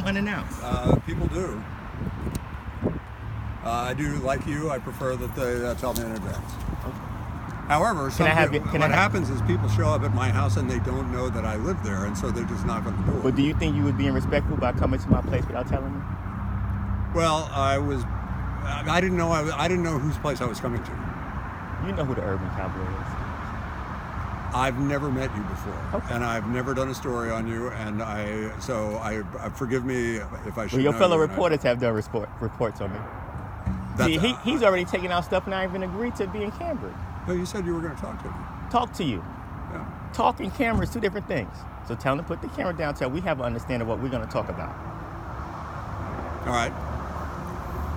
come unannounced. People do. I do, like you, I prefer that they tell me in advance. However, what happens is people show up at my house and they don't know that I live there, and so they just knock on the door. But do you think you would be respectful by coming to my place without telling me? Well, I didn't know whose place I was coming to. You know who the Urban Cowboy is. I've never met you before, okay. And I've never done a story on you, and forgive me if I should. Well, your fellow reporters have done reports on me. See, he's already taken out stuff and I even agreed to be in Cambridge. But you said you were going to talk to me. Talk to you. Yeah. Talk and camera is two different things. So tell him to put the camera down till we have an understanding of what we're going to talk about. All right.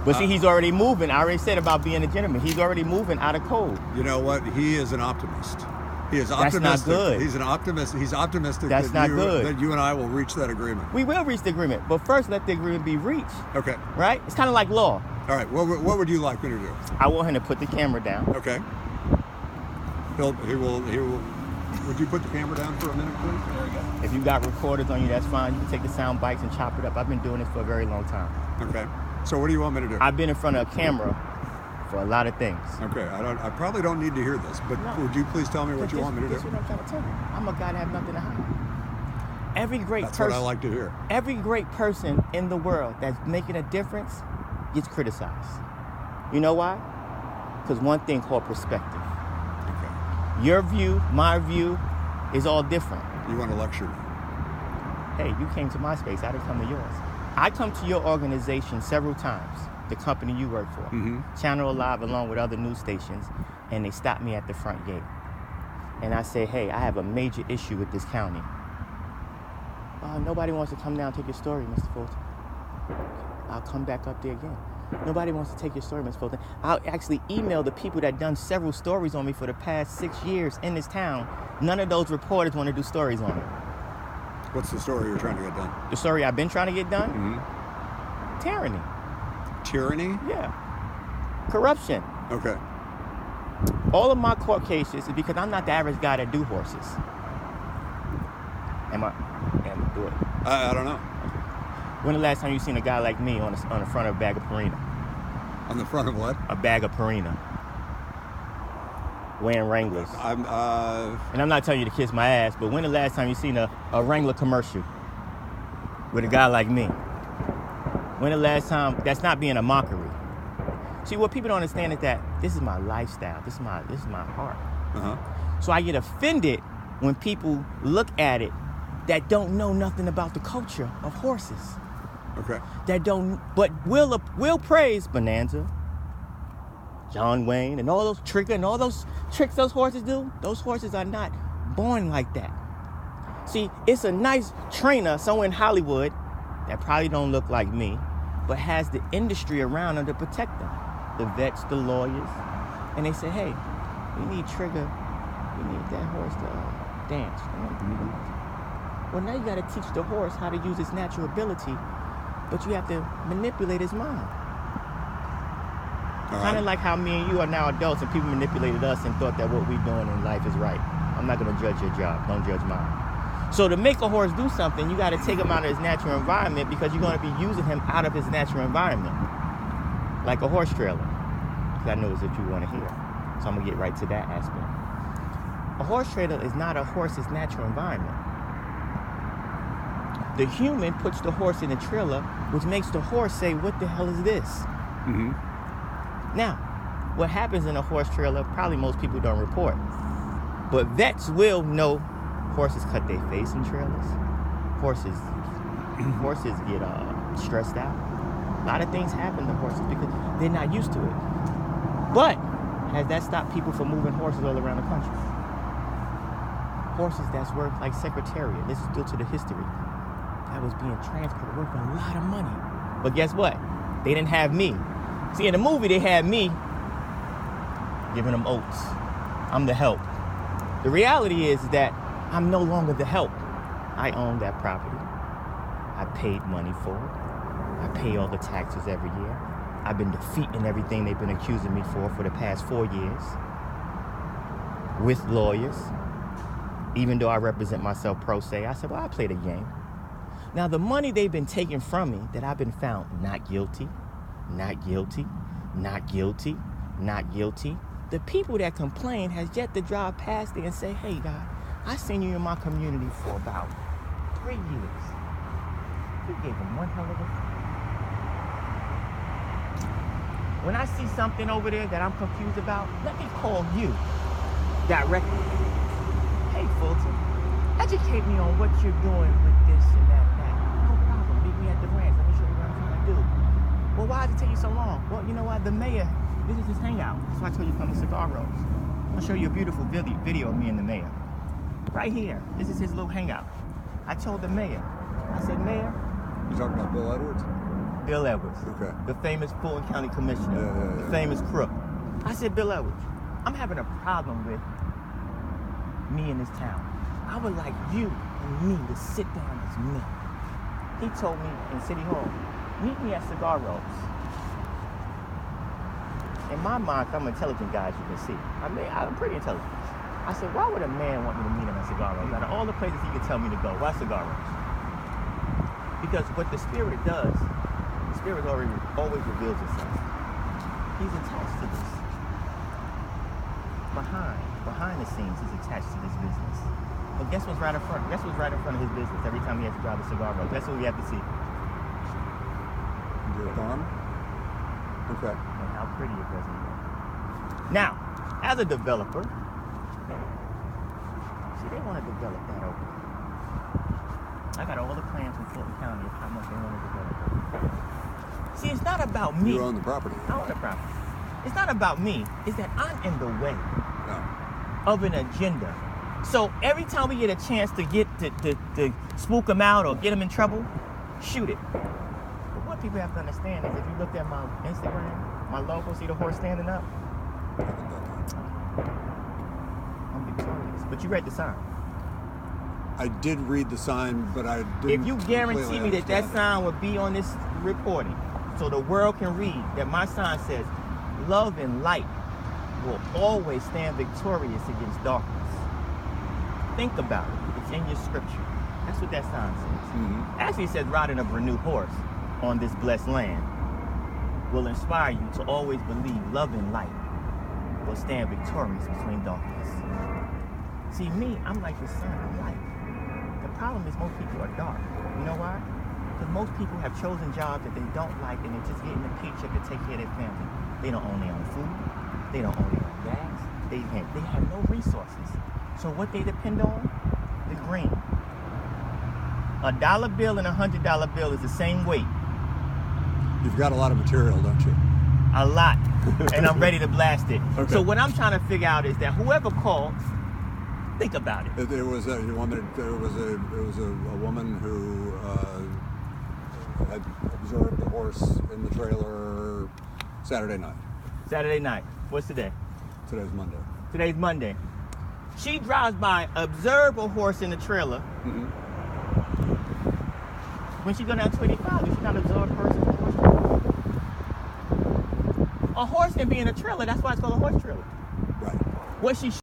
But see, he's already moving. I already said about being a gentleman. He's already moving out of code. You know what? He is an optimist. He is optimistic. That's not good. He's an optimist. He's optimistic that you and I will reach that agreement. We will reach the agreement, but first let the agreement be reached. Okay. Right? It's kind of like law. All right. What would you like me to do? I want him to put the camera down. Okay. He will. Would you put the camera down for a minute, please? There we go. If you got recorders on you, that's fine. You can take the sound bites and chop it up. I've been doing this for a very long time. Okay. So what do you want me to do? I've been in front of a camera for a lot of things. Okay. I probably don't need to hear this, but would you please tell me what you want me to do? This is what I'm trying to tell you. I'm a guy that have nothing to hide. That's what I like to hear. Every great person in the world that's making a difference gets criticized. You know why? Because one thing called perspective. Okay. Your view, my view, is all different. You want to lecture me? Hey, you came to my space. I didn't come to yours. I come to your organization several times, the company you work for, Channel Alive, along with other news stations, and they stop me at the front gate. And I say, hey, I have a major issue with this county. Nobody wants to come down and take your story, Mr. Fulton. I'll come back up there again. Nobody wants to take your story, Mr. Fulton. I'll actually email the people that done several stories on me for the past 6 years in this town. None of those reporters want to do stories on me. What's the story you're trying to get done? The story I've been trying to get done? Tyranny. Tyranny? Yeah. Corruption. Okay. All of my court cases is because I'm not the average guy that do horses. Am I do it? I don't know. When the last time you seen a guy like me on the front of a bag of Purina? On the front of what? A bag of Purina. Wearing Wranglers. And I'm not telling you to kiss my ass, but when the last time you seen a Wrangler commercial with a guy like me? When the last time? That's not being a mockery. See, what people don't understand is that this is my lifestyle. This is my heart. So I get offended when people look at it that don't know nothing about the culture of horses. Okay. That don't, but will praise Bonanza, John Wayne, and all those trigger and all those tricks those horses do. Those horses are not born like that. See, it's a nice trainer somewhere in Hollywood that probably don't look like me, but has the industry around them to protect them. The vets, the lawyers, and they say, hey, we need Trigger, we need that horse to dance. Well, now you got to teach the horse how to use its natural ability, but you have to manipulate his mind. Kind of like how me and you are now adults and people manipulated us and thought that what we're doing in life is right. I'm not going to judge your job. Don't judge mine. So to make a horse do something, you got to take him out of his natural environment because you're going to be using him out of his natural environment. Like a horse trailer. Because I know it's what you want to hear. So I'm going to get right to that aspect. A horse trailer is not a horse's natural environment. The human puts the horse in a trailer, which makes the horse say, what the hell is this? Now, what happens in a horse trailer, probably most people don't report. But vets will know horses cut their face in trailers. Horses get stressed out. A lot of things happen to horses because they're not used to it. But has that stopped people from moving horses all around the country? Horses that's worth like Secretariat. This is due to the history. That was being transported worth a lot of money. But guess what? They didn't have me. See, in the movie, they had me giving them oats. I'm the help. The reality is that I'm no longer the help. I own that property. I paid money for it. I pay all the taxes every year. I've been defeating everything they've been accusing me for the past 4 years with lawyers. Even though I represent myself pro se, I said, well, I play the game. Now, the money they've been taking from me that I've been found not guilty, not guilty, not guilty, not guilty. The people that complain has yet to drive past it and say, hey, God, I seen you in my community for about 3 years. You gave them one hell of a... When I see something over there that I'm confused about, let me call you directly. Hey, Fulton, educate me on what you're doing with this and that. No problem. Meet me at the ranch. Let me show you what I'm trying to do. Well, why did it take you so long? Well, you know what? The mayor, this is his hangout. That's why I told you to come to Cigar Rose. I'll show you a beautiful video of me and the mayor. Right here. This is his little hangout. I told the mayor. I said, Mayor. You talking about Bill Edwards? Bill Edwards. Okay. The famous Fulton County Commissioner. The famous crook. I said, Bill Edwards, I'm having a problem with me in this town. I would like you and me to sit down as men. He told me in City Hall, meet me at Cigar Rose. In my mind, I'm an intelligent guy, as you can see. I'm pretty intelligent. I said, why would a man want me to meet him at Cigar Rose? Out of all the places he could tell me to go, why Cigar Rose? Because what the Spirit does, the Spirit always reveals itself. He's attached to this. Behind the scenes, he's attached to this business. But guess what's right in front? Guess what's right in front of his business every time he has to drive a Cigar Rose? Guess what we have to see? Your farm? Okay. And how pretty it doesn't look. Now, as a developer, see, they want to develop that over there. I got all the plans from Fulton County of how much they want to develop over there. See, it's not about me. You own the property. I own the property. It's not about me. It's that I'm in the way of an agenda. So every time we get a chance to get to spook them out or get them in trouble, shoot it. But what people have to understand is if you look at my Instagram, my logo, see the horse standing up? I'm victorious. But you read the sign. I did read the sign, but I didn't. If you guarantee me that sign would be on this recording, so the world can read that my sign says, love and light will always stand victorious against darkness. Think about it. It's in your scripture. That's what that sign says. Mm-hmm. Actually, it says riding a renewed horse on this blessed land will inspire you to always believe love and light will stand victorious between darkness. See, me, I'm like the sun, I'm light. The problem is most people are dark. You know why? Because most people have chosen jobs that they don't like and they're just getting a paycheck to take care of their family. They don't own their own food. They don't own their own gas. They have no resources. So what they depend on? The green. $1 bill and $100 bill is the same weight. You've got a lot of material, don't you? A lot. And I'm ready to blast it. Okay. So what I'm trying to figure out is that whoever called, think about it. It was a woman who had observed the horse in the trailer Saturday night. Saturday night. What's today? Today's Monday. Today's Monday. She drives by, observe a horse in the trailer. Mm-hmm. When she go down 25, does she not observe a horse in the horse trailer? A horse can be in a trailer. That's why it's called a horse trailer. Right. What she